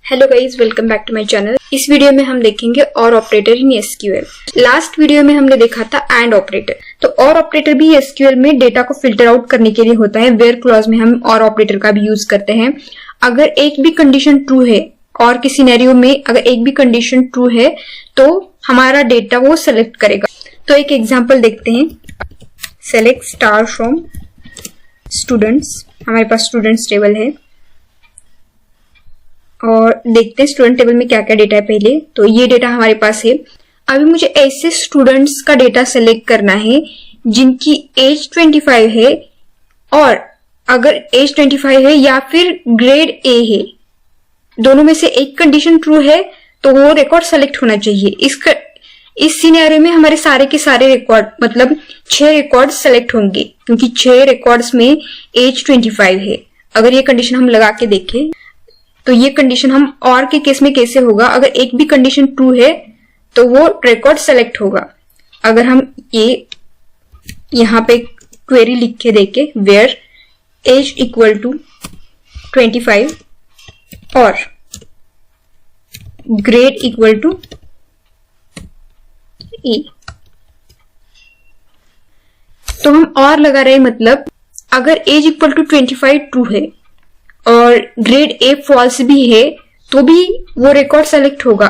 Hello guys, welcome back to my channel. इस video में हम देखेंगे और operator in SQL. Last video में हमने देखा था एंड ऑपरेटर। तो और ऑपरेटर भी एसक्यूएल में डेटा को फिल्टर आउट करने के लिए होता है। वेयर क्लॉज में हम और ऑपरेटर का भी यूज करते हैं। अगर एक भी कंडीशन ट्रू है और किसी सिनेरियो में अगर एक भी कंडीशन ट्रू है तो हमारा डेटा वो सेलेक्ट करेगा। तो एक एग्जाम्पल देखते हैं। Select star from students. हमारे पास स्टूडेंट्स टेबल है और देखते हैं स्टूडेंट टेबल में क्या क्या डेटा है। पहले तो ये डेटा हमारे पास है। अभी मुझे ऐसे स्टूडेंट्स का डेटा सेलेक्ट करना है जिनकी एज 25 है, और अगर एज 25 है या फिर ग्रेड ए है, दोनों में से एक कंडीशन ट्रू है तो वो रिकॉर्ड सेलेक्ट होना चाहिए। इस सिनेरियो में हमारे सारे के सारे रिकॉर्ड मतलब 6 रिकॉर्ड सेलेक्ट होंगे, क्योंकि 6 रिकॉर्ड्स में एज 25 है। अगर ये कंडीशन हम लगा के देखें तो ये कंडीशन हम और के केस में कैसे होगा, अगर एक भी कंडीशन ट्रू है तो वो रिकॉर्ड सेलेक्ट होगा। अगर हम ये यहां पे क्वेरी लिख के देखे वेयर एज इक्वल टू 25 और ग्रेड इक्वल टू ए, तो हम और लगा रहे मतलब अगर एज इक्वल टू 25 ट्रू है और ग्रेड ए फॉल्स भी है तो भी वो रिकॉर्ड सेलेक्ट होगा।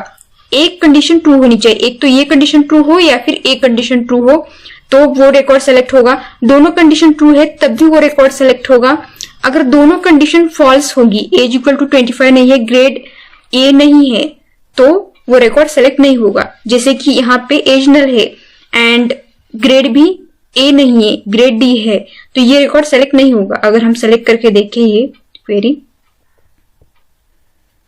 एक कंडीशन ट्रू होनी चाहिए, एक तो ये कंडीशन ट्रू हो या फिर एक कंडीशन ट्रू हो तो वो रिकॉर्ड सेलेक्ट होगा। दोनों कंडीशन ट्रू है तब भी वो रिकॉर्ड सेलेक्ट होगा। अगर दोनों कंडीशन फॉल्स होगी, एज इक्वल टू 25 नहीं है, ग्रेड ए नहीं है, तो वो रिकॉर्ड सेलेक्ट नहीं होगा। जैसे कि यहाँ पे एज नल है एंड ग्रेड भी ए नहीं है, ग्रेड डी है, तो ये रिकॉर्ड सेलेक्ट नहीं होगा। अगर हम सेलेक्ट करके देखें ये क्वेरी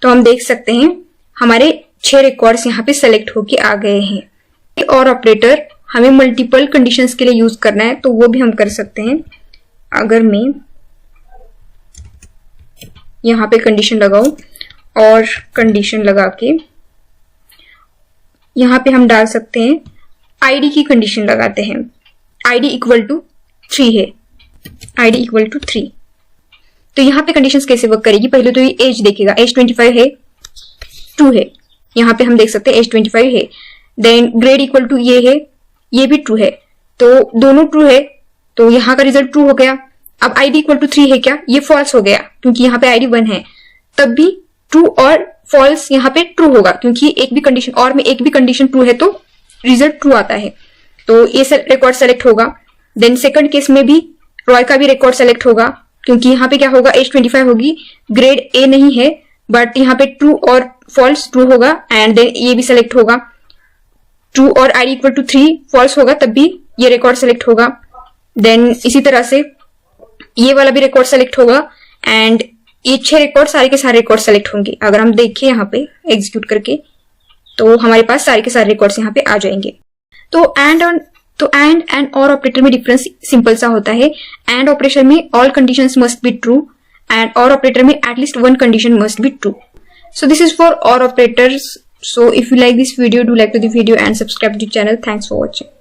तो हम देख सकते हैं हमारे 6 रिकॉर्ड्स यहाँ पे सेलेक्ट होके आ गए हैं। और ऑपरेटर हमें मल्टीपल कंडीशंस के लिए यूज करना है तो वो भी हम कर सकते हैं। अगर मैं यहाँ पे कंडीशन लगाऊं और कंडीशन लगा के यहाँ पे हम डाल सकते हैं आईडी की कंडीशन लगाते हैं। आईडी इक्वल टू 3 है, आईडी इक्वल टू 3। तो यहाँ पे कंडीशंस कैसे वर्क करेगी, पहले तो ये एज देखेगा, एज 25 है, ट्रू है। यहाँ पे हम देख सकते हैं एज 25 है। देन ग्रेड इक्वल टू ये है, ये भी ट्रू है, तो दोनों ट्रू है तो यहाँ का रिजल्ट ट्रू हो गया। अब आईडी इक्वल टू 3 है क्या, ये फॉल्स हो गया क्योंकि यहाँ पे आईडी 1 है, तब भी ट्रू और फॉल्स यहाँ पे ट्रू होगा क्योंकि एक भी कंडीशन और में एक भी कंडीशन ट्रू है तो रिजल्ट ट्रू आता है, तो ये रिकॉर्ड सेलेक्ट होगा। देन सेकंड केस में भी रॉय का भी रिकॉर्ड सेलेक्ट होगा क्योंकि यहाँ पे क्या होगा, एज 25 होगी, ग्रेड ए नहीं है, बट यहाँ पे ट्रू और फॉल्स ट्रू होगा एंड देन ये भी सेलेक्ट होगा। ट्रू और आईडी इक्वल टू 3 फॉल्स होगा तब भी ये रिकॉर्ड सेलेक्ट होगा। देन इसी तरह से ये वाला भी रिकॉर्ड सेलेक्ट होगा एंड ये 6 रिकॉर्ड सारे के सारे रिकॉर्ड सेलेक्ट होंगे। अगर हम देखें यहाँ पे एग्जीक्यूट करके तो हमारे पास सारे के सारे रिकॉर्ड्स यहाँ पे आ जाएंगे। तो एंड एंड और ऑपरेटर में डिफरेंस सिंपल सा होता है। एंड ऑपरेशन में all conditions must be true and और ऑपरेटर में at least one condition must be true. So this is for OR operators. So if you like this video, do like to the video and subscribe to the channel. Thanks for watching.